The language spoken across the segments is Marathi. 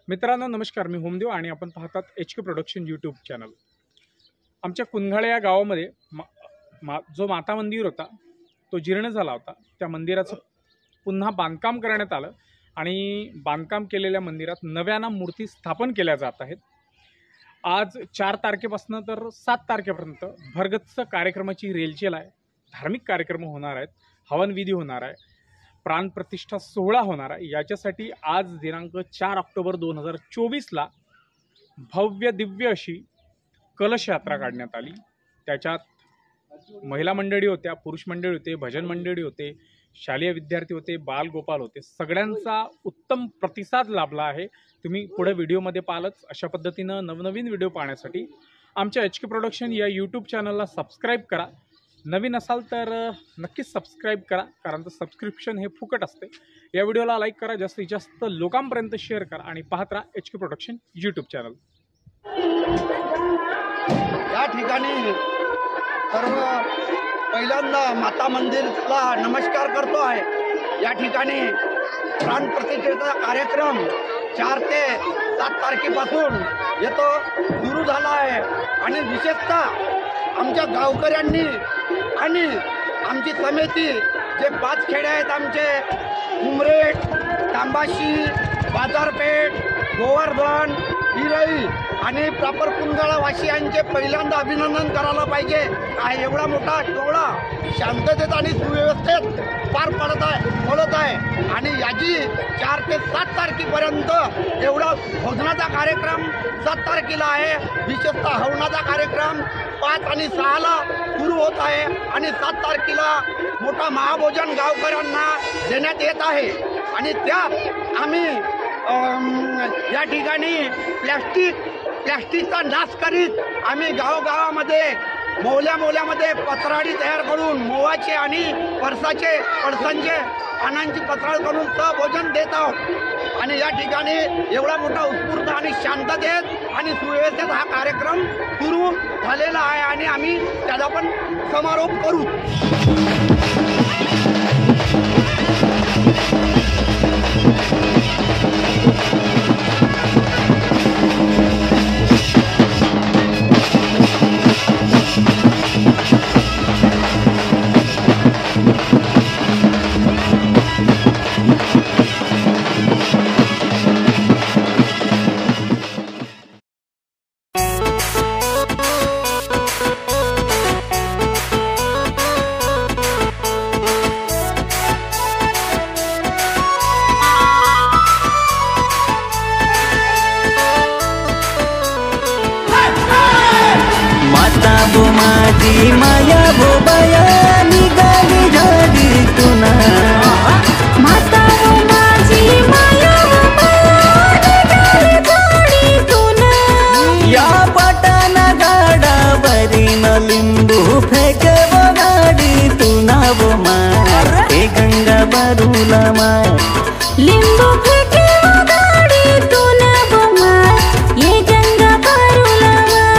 मित्रांनो नमस्कार, मी होमदेव आणि आपण पाहतात HK प्रोडक्शन यूट्यूब चॅनल। आमच्या कुंधाळे या गावामध्ये जो माता मंदिर होता तो जीर्ण झाला होता। त्या मंदिराचं पुन्हा बांधकाम करण्यात आलं आणि बांधकाम केलेल्या मंदिरात नव्यानं मूर्ती स्थापन केल्या जात आहेत। आज 4 तारखेपासून तर 7 तारखेपर्यंत भरगच्च कार्यक्रमाची रेलचेल आहे। धार्मिक कार्यक्रम होणार आहेत, हवन विधी होणार आहे, प्राण प्रतिष्ठा सोहळा होणार आहे। याच्यासाठी आज दिनांक 4 ऑक्टोबर 2024 ला भव्य दिव्य अशी कलश यात्रा काढण्यात आली। त्याच्यात महिला मंडळी होत्या, पुरुष मंडळी होते, भजन मंडळी होते, शालेय विद्यार्थी होते, बालगोपाल होते। सगळ्यांचा उत्तम प्रतिसाद लाभला आहे। तुम्ही पुढे व्हिडिओमध्ये पाहालच। अशा पद्धतीनं नवनवीन व्हिडिओ पाहण्यासाठी आमच्या HK प्रोडक्शन या यूट्यूब चॅनलला सबस्क्राईब करा। नवीन असाल तर नक्कीच सबस्क्राईब करा, कारण तर सबस्क्रिप्शन हे फुकट असते। या व्हिडिओला लाईक करा, जास्तीत जास्त लोकांपर्यंत शेअर करा आणि पाहत राहा HK प्रोडक्शन यूट्यूब चॅनल। या ठिकाणी सर्व पहिल्यांदा माता मंदिरला नमस्कार करतो आहे। या ठिकाणी प्राण प्रतिष्ठेचा कार्यक्रम 4 ते 7 तारखेपासून येतो सुरू झाला आहे आणि विशेषतः आमच्या गावकऱ्यांनी आणि आमची समिती जे 5 खेडे आहेत आमचे उमरेठ, तांबाशी, बाजारपेठ, गोवर्धन, हिरई आणि प्रॉपर कुंधाळा वासियांचे पहिल्यांदा अभिनंदन करायला पाहिजे। एवढा मोठा सोहळा शांततेत आणि सुव्यवस्थेत पार पडत आहे आणि याची 4 ते 7 तारखेपर्यंत एवढा भोजनाचा कार्यक्रम 7 तारखेला आहे। विशेषतः हवनाचा कार्यक्रम 5 आणि 6 ला सुरू होत आहे आणि 7 तारखेला मोठा महाभोजन गावकऱ्यांना देण्यात येत आहे। आणि त्यात आम्ही या ठिकाणी प्लॅस्टिकचा नाश करीत आम्ही गावागावामध्ये मोहल्यामध्ये पत्राडी तयार करून मोवाचे आणि पळसांचे पानांची पत्राळ करून भोजन देत आहोत। आणि या ठिकाणी एवढा मोठा उत्स्फूर्त आणि शांततेत आणि सुव्यवस्थेत हा कार्यक्रम सुरू झालेला आहे आणि आम्ही त्याला पण समारोप करू। माझी माया भोबाया निघाली झाडीतून, माता माझी माया भोबाया निघाली झाडीतून। या पटाना गाडावरीन लिंबू फेकव गाडीतून वो मार, हे गंगा बारूला मार, लिंबू फेकव गाडीतून वो मार, ये गंगा बारूला मार।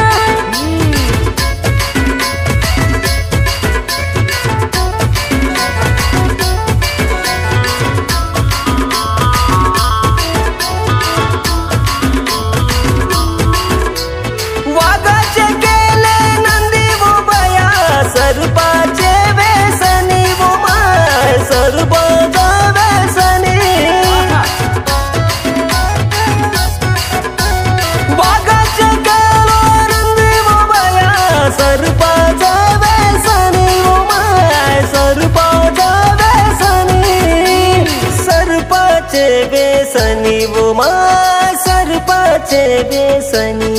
वाघाचे केले नंदी वो बया, सर्पाचे वेसनी वो माय, सर्पाचा वेसनी। वाघाचे केले नंदी वो बया, सर्पाचा वेसनी वो माय, सर्पाचा वेसनी। सर्पाचे वेसनी वो माय, सर्पाचे वेसनी।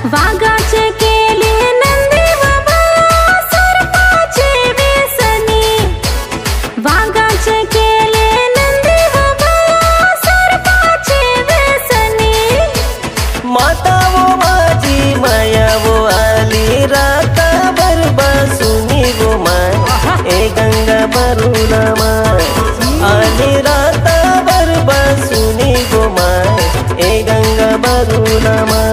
वाघाचे केले नंदी बाबा, सर्पाचे वेसनी। वाघाचे केले नंदी बाबा, सर्पाचे वेसनी। माता वो माझी माया वो आली राता बरबासुनी वो माय, ए गंगा बरूला माय, आली राता बरबासुनी वो माय, ए गंगा बरूला माय।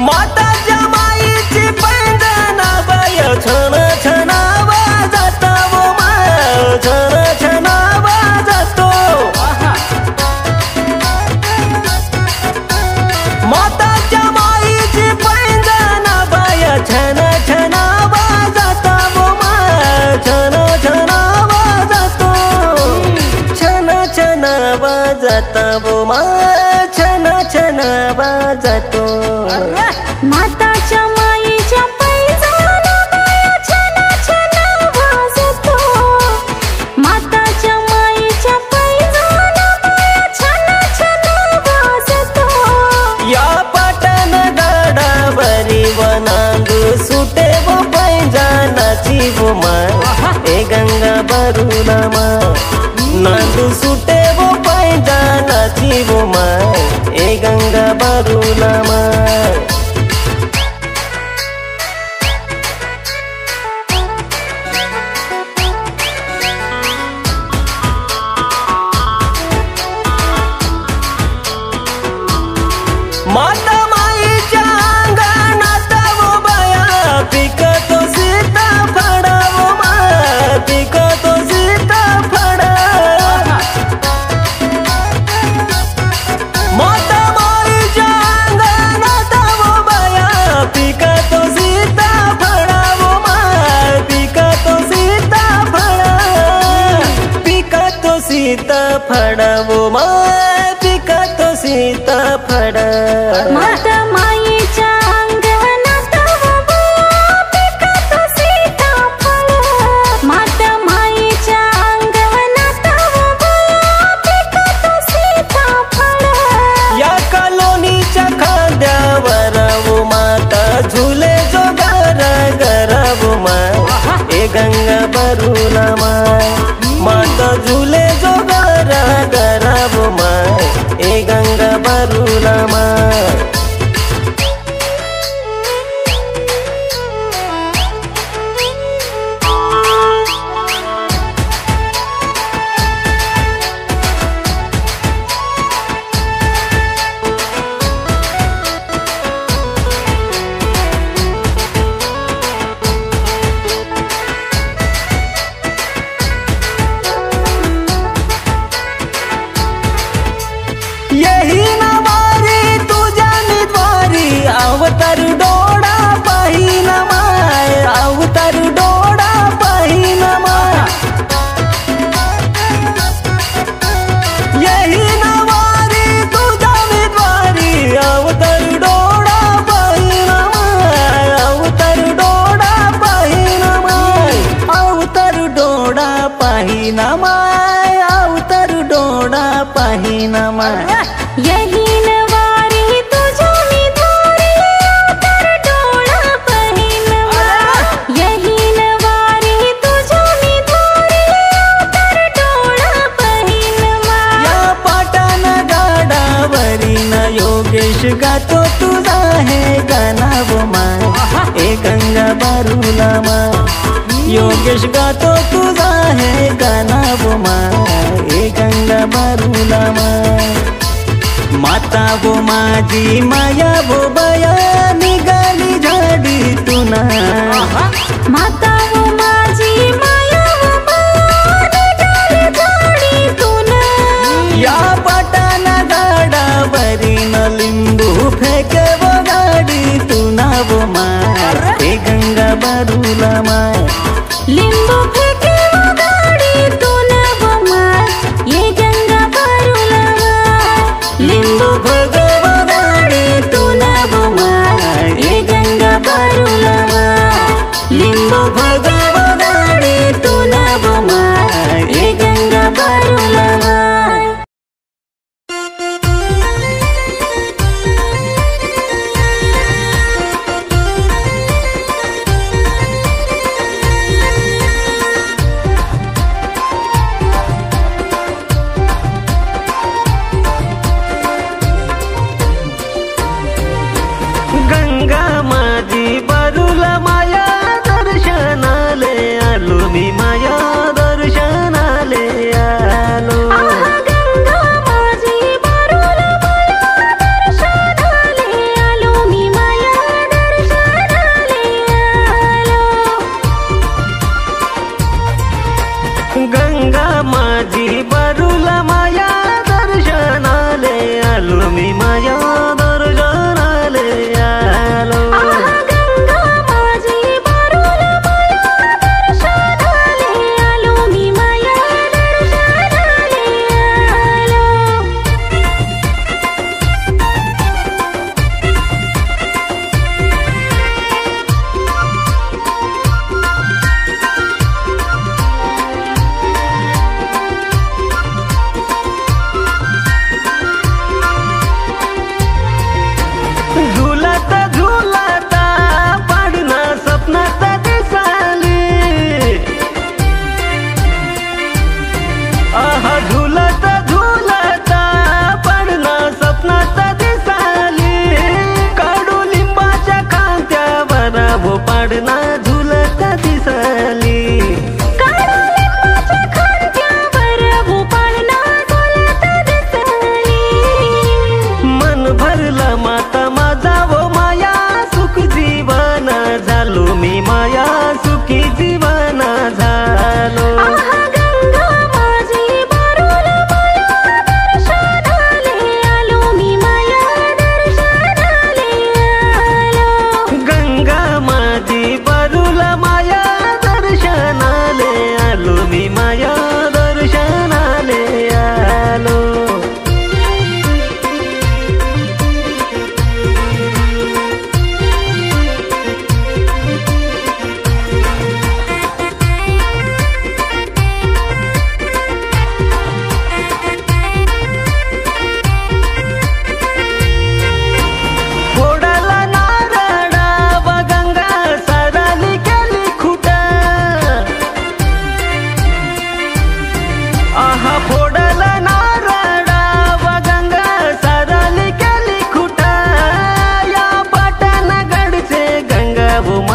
माताच्या माईची पैंजण बाय छन छन वाजतो वो माय छन छन वाजतो माताच्या माईची पैंजण बाय छन छन वाजतो वो माय छन छन वाजतो छन छन वाजतो वो माय छन छन वाजतो माताच्या माईच्या पैजाना बाया छन छन वाजतो माताच्या माईच्या पैजाना बाया छन छन वाजतो या पाटण गडावरी वनांदू सुटे वो पैजानाची वो माय ए गंगा बरुला माय नांदू सुटे वो पैजानाची वो माय ए गंगा बरुला माय माता माईच्या अंगणात वो बाया पिकतो सीताफळ वो माय पिकतो सीताफळ माता माईच्या अंगणात वो बाया पिकतो सीताफळ वो माय पिकतो सीताफळ पिकतो सीताफळ वो माय पिकतो सीताफळ माता माईच्या अंगणात वो बाया पिकतो सीताफळ माता माईच्या अंगणात वो बाया पिकतो सीताफळ या कॉलोनीच्या खांद्यावर वो माता झुले जो गर गर वो माय ए गंगा बरुला माय माता झुले जो गर गर वो माय ए गंगा बरुला माय यही नवारी तुझ्या निद्वारी अवतार डोळा पाहिन माय अवतार डोळा पाहिन माय यही नवारी तुझ्या निद्वारी अवतार डोळा पाहिन माय अवतार डोळा पाहिन माय अवतार डोळा पाहिन माय अवतार डोळा पाहिन माय यही नवारी तुझ्या निधारी अवतार डोळा पाहिन माय यही नवारी तुझ्या निधारी अवतार डोळा पाहिन माय या पाटण गडावरी न योगेश गातो तुझा हे गाना वो माय ए गंगा बरुला माय योगेश गातो तुझा हे गाना वो माय ए गंगा बरुला माय माता वो माझी माया वो बया निघाली झाडी तुना माता वो माझी माया वो बाया निघाली झाडीतून या पाटण गडावरी न लिंबू फेके वो गाडी तुना वो माय ए गंगा बरुला माय लिंबू फेके वो गाडीतून वो माय ये गंगा बरुला माय लिंबू फेके वो गाडीतून वो माय ये गंगा बरुला माय लिंबू फेके वो गाडीतून वो माय ये गंगा बरुला माय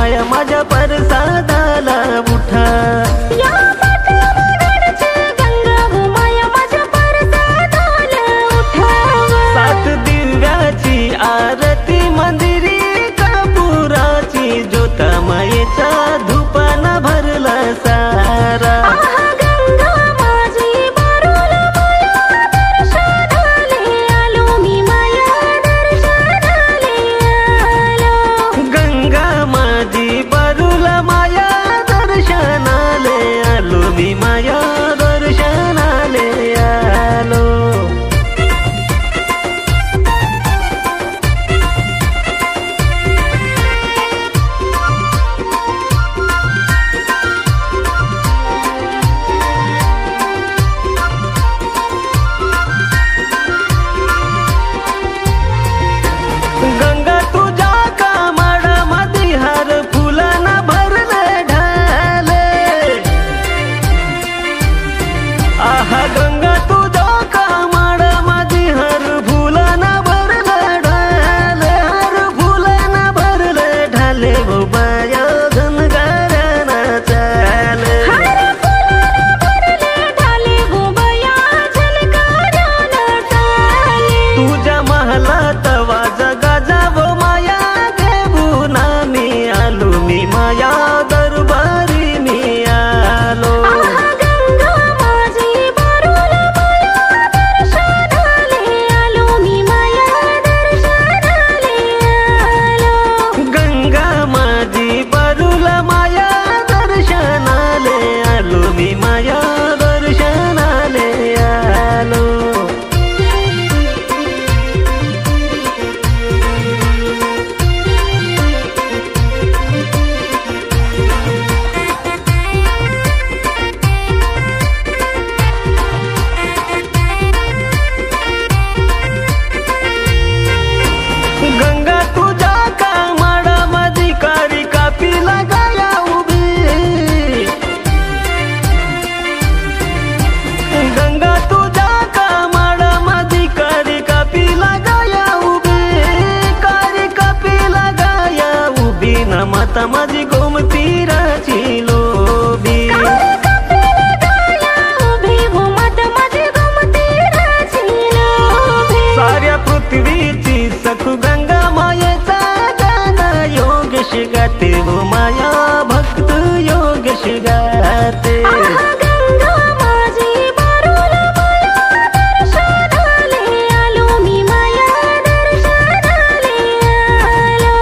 माया माझ्या परसादाला उठा या पाठीमागडची गंगा हो माया माझ्या परसादाला उठावा. सात दिव्याची आरती मंदिरी कापुराची ज्योता मायेचा धुपाना भरला सारा. आहा गंगा माझी बारूला माया दर्शनाले आलो मी माया दर्शनाले आलो. गंगा माझी बारूला माया दर्शनाले आलो मी माया दर्शनाले आलो. गंगा तुझ्या कामाडामध्ये हार फुलांना भरले ढाले. आहा गंगा तुझ्या कामाडामध्ये हार फुलांना भरले ढाले. हार फुलांना भरले ढाले वो बाया गंगाराना चाले. हर फुलाला भरले ढाले हो बया झलकाराला चाले. तुझ्या महलात वाजा गाजा वो माया घेऊन मी आलो मी माया दरबारी मी आलो. आहा गंगा माझी बारूला माया दर्शनाले आलो मी माया दर्शनाले आलो. गंगा माझी बारूला माया दर्शनाले आलो मी माया दर्शनाले आलो. गंगा तुझ्या कामाडामध्ये कारी कापीला गाया उभी. गंगा तुझ्या कामाडामध्ये कारी कापीला गाया उभी. कारी कापीला गाया उभी ना माता माझी गोमतीराची लोभी. कपिला गाया उभी हो माता माझी गोमतीराची लोभी. साऱ्या पृथ्वीची सखू गंगा मायेचा गाना योगेश गाते हो माया भक्त योगेश गाते. आहा गंगा माझी बारूला माया दर्शनाले आलो मी माया दर्शनाले आलो.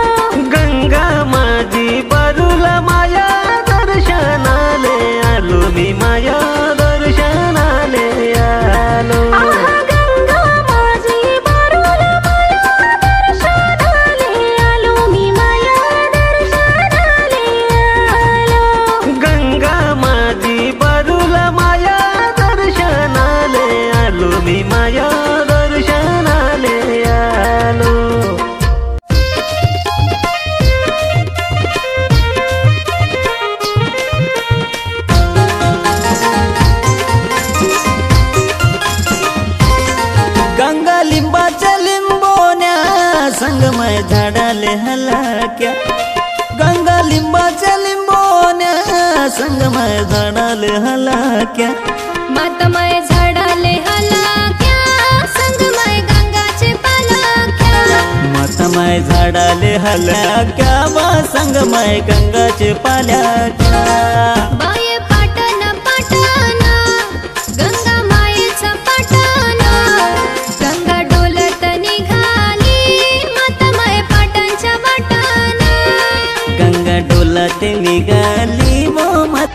गंगा माझी बारूला माया दर्शनाले आलो मी माया दर्शनाले आलो. आहा गंगा माझी बारूला माया दर्शनाले आलो मी माया दर्शनाले आलो. गंगा माझी बारूला माया दर्शनाले आलो मी माया दर्शनाले आलो. गंगा लिंबाच्या लिंबोन्या संगमय झाडाले हलाक्या. गंगा लिंबाच्या लिंबोन्या संगमय झाडाले हलाक्या. मातमय झाडाले हलाक्या संगमय गंगाचे पालाक्या. मातमय झाडाले हलाक्या बा संगमय गंगाचे पाल्याक्या. बाये पाटण पाटण गंगा मायेचा पाटण. गंगा डोलत निघाली मातमय पाटणच्या वाटान. गंगा डोलात निघाली वो मत.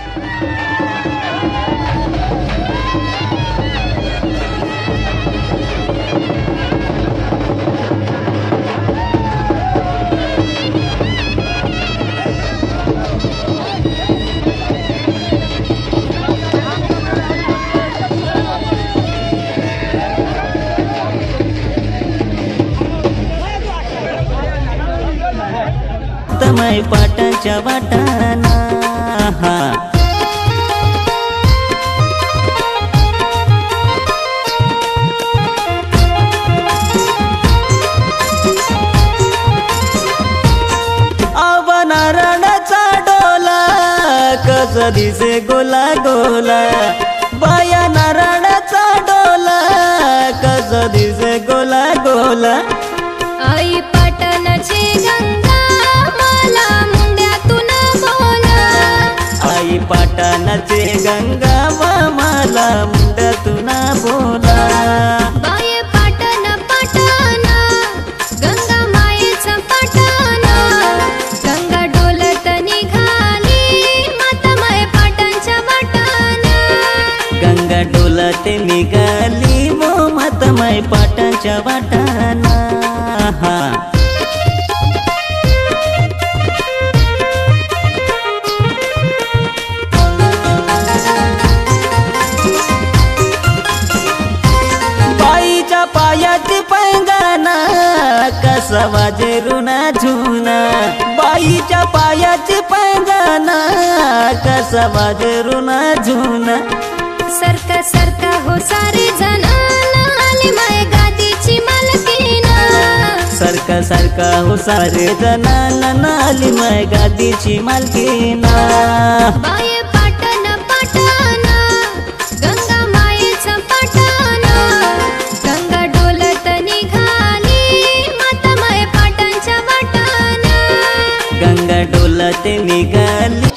तमय पाटाच्या वाटाना हा. आवा नारायणाची कसा दिसे गोला गोला बाया नारळाचा डोला कसा दिसे गोला गोला आई पाटणाची गंगा मला मुंड्यातून बोला आई पाटणाची गंगा मला मुंड्यातून बोला बाये पाटण पाटणा गंगा मायेचा पाटणा गंगा डोलत निघाली माता माय पाटणच्या वाटाना गंगा डोलत निघाली मो माता माय पाटणच्या वाटाना बाईच्या पायाची पैंगाना कसा वाजे रुना झुना बाईच्या पायाची पैंगाना कसा वाजे रुना झुना सरका सरका हो सारे जण आली माय गादीची मालकीना सरका सरका हो सारे जणांना नाली माय गादीची मालकीना बाये पाटण पाटणा गंगा मायेचा पाटणा गंगा डोलत निघाली माता माय पाटणच्या वाटाना गंगा डोलत निघाली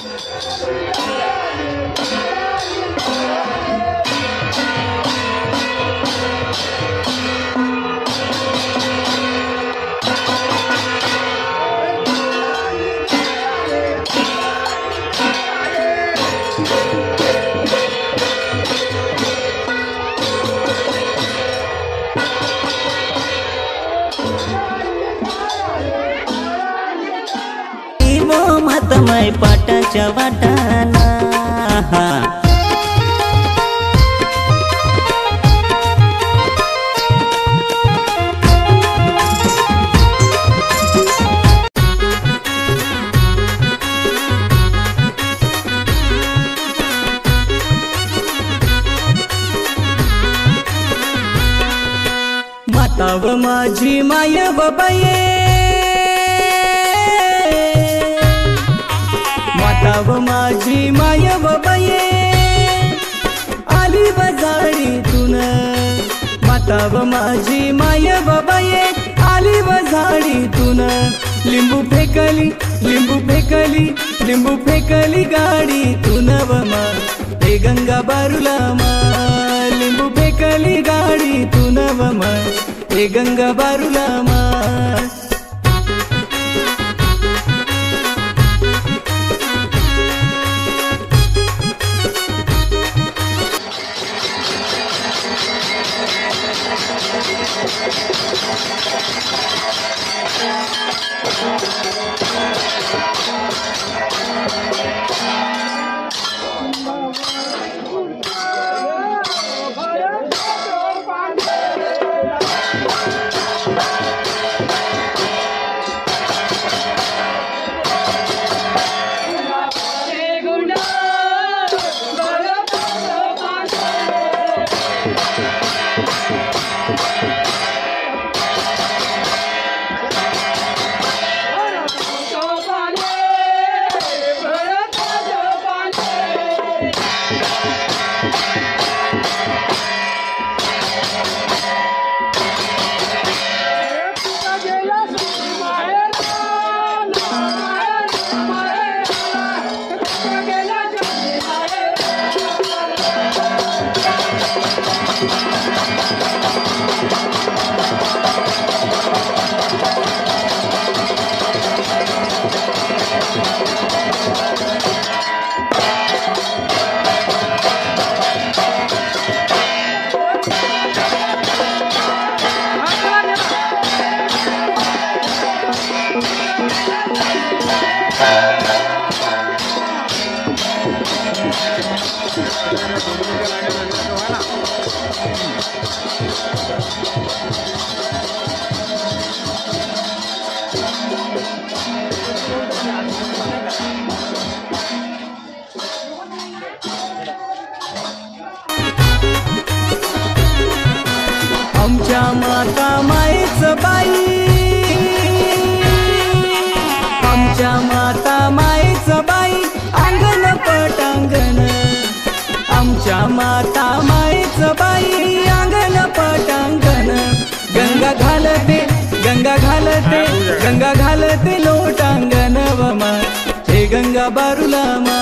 माता माय पाटाच्या वाटाना माता व माझी माय व बाये माता व माझी माय व बाये आली बजाडीतून माता व माझी माय व बाये आली बजाडीतून लिंबू फेकली लिंबू फेकली लिंबू फेकली गाडीतून व मा हे गंगा बारूला मा लिंबू फेकली गाडीतून व मा हे गंगा बारूला मा आमच्या माता मायेच बाई, आमच्या माता मायेच बाई, अंगण पटांगण आमच्या माता मायेच बाई अंगण पटांगण गंगा घालते गंगा घालते गंगा घालते लोटांगण वमा हे गंगा बारुला मा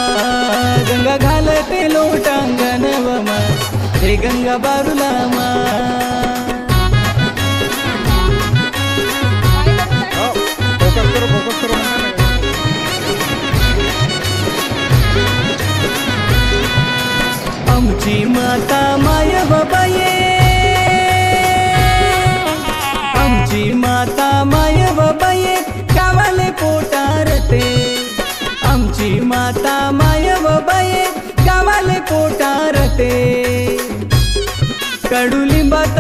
गंगा घालते लोटांगण वमा हे गंगा बारुला मा फोकस करो आमची माता माय बाबाये आमची माता माय बाबाये गावाले पोटारते आमची माता माय बाबाये गावाले पोटारते कडुलिंबात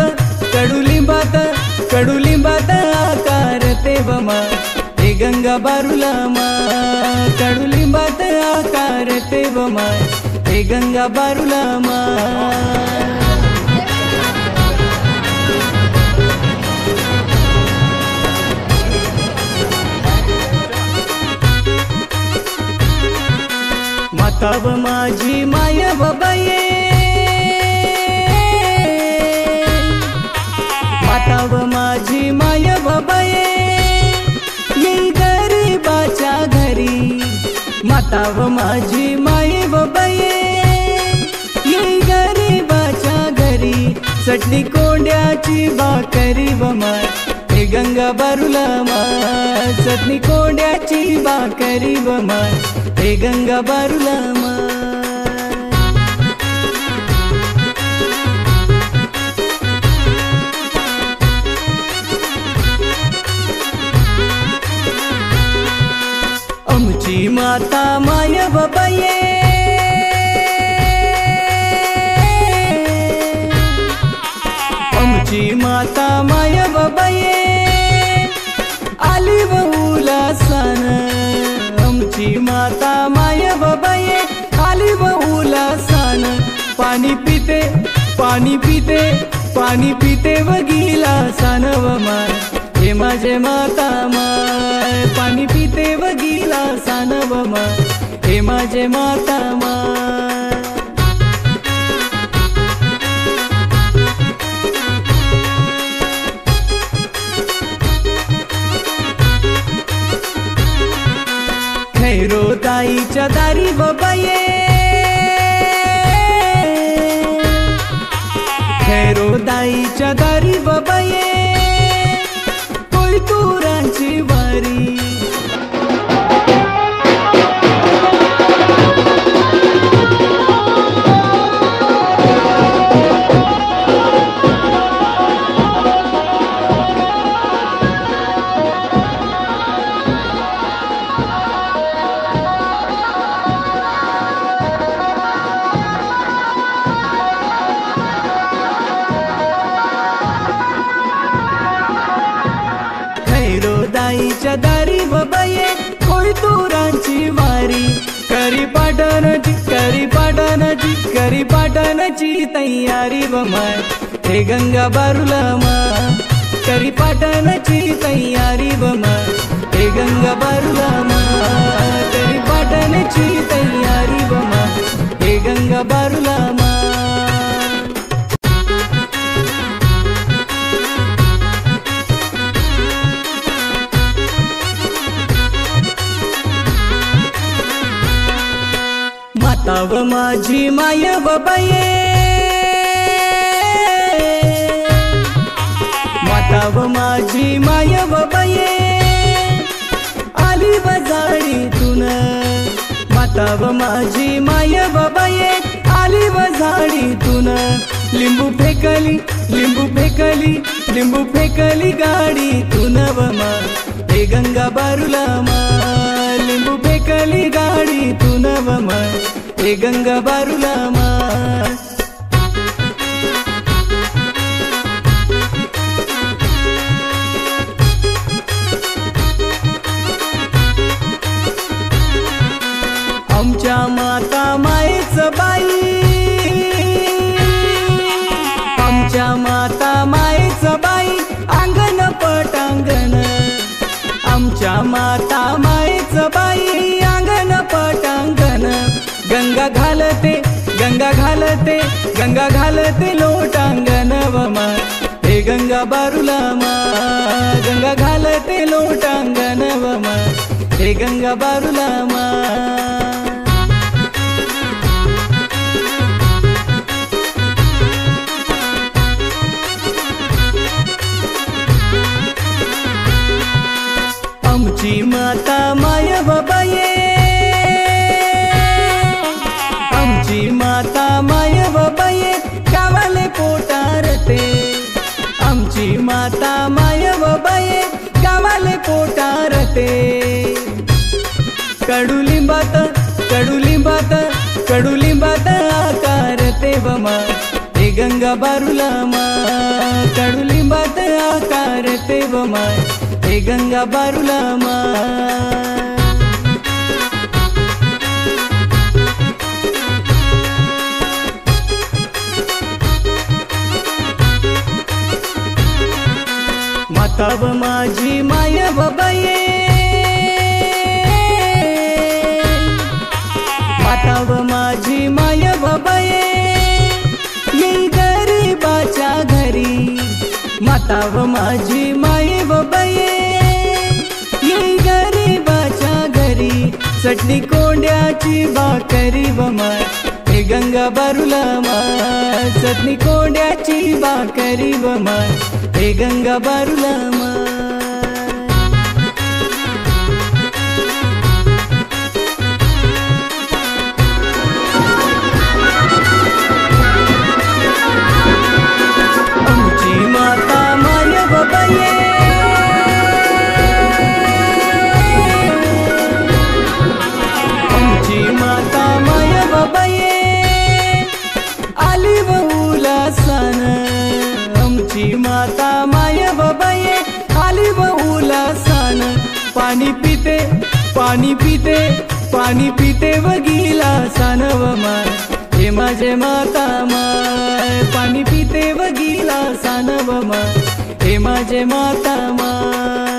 कडुलिंबात कडुलिंबात आकारते बमा हे गंगा बारुला मा कडुलिंबात आकारते बमा हे गंगा बारुला मा माता व माझी माय बाबाये माता व माझी माय बाबाये येई गरीबाच्या घरी माता व माझी माय बाबाये येई गरीबाच्या घरी चटणी कोंड्याची भाकरी व माय हे गंगा बारुला मा चटणी कोंड्याची भाकरी व माय हे गंगा बारुला मा आमची माता माय बाबाये आमची माता माय बाबाये आली बहुला सन आमची माता माय बाबाये आली बहुला सन पाणी पिते पाणी पिते पाणी पिते व गिला सन व माय हे माझे माता माय पाणी पिते व गिला सन व माय हे माझे माता माय खैरो ताईच्या दारी बाबाये खैरो दाईच्या दारी बाबाये तुरांची वारी दाईच्या दारी बाबाये कोळी तुरांची वारी करी पाटणाची तयारी बमाय हे गंगा बारुला मा करी पाटणाची तयारी बमाय हे गंगा बारुला मा करी पाटणाची तयारी बमाय हे गंगा बारुला मा माता व माझी माय बाबाये माता व माझी माय बाबाये आली बजाडीतून माता व माझी माय बाबाये आली बजाडीतून लिंबू फेकली गाडीतून व मा हे गंगा बारुला मा लिंबू फेकली गाडीतून व मा हे गंगा बारुला मा आमच्या माता मायेच बाई आमच्या माता मायेच बाई अंगण पटांगण आमच्या माता मायेच बाई अंगण पटांगण गंगा गंगा घालते लोटांगण वमा हे गंगा बारुला मा गंगा घालते लोटांगण वमा हे गंगा बारुला मा आमची माता माय बाबाये आमची माता माय बाबाये गावाले पोटारते आमची माता माय बाबाये गावाले पोटारते कडुलिंबात आकारते बमा हे गंगा बारुला मा कडुलिंबात आकारते बमा हे गंगा बारुला मा माताव माझी माय बाबाये माताव माझी माय बाबाये येई गरीबाच्या घरी माताव माझी माय बाबाये येई गरीबाच्या घरी चटणी कोंड्याची भाकरी बमाय हे गंगा बारुला मा चटणी कोंड्याची भाकरी बमाय हे गंगा बारुला मा आमची माता माय बाबाये आमची माता माय बाबाये आली बहुला सन आमची माता माय बाबाये आली बहुला सन पाणी पिते वगीला सन वमाय हे माझे माता माय पाणी पिते वगीला सन वमाय हे माझे माता माय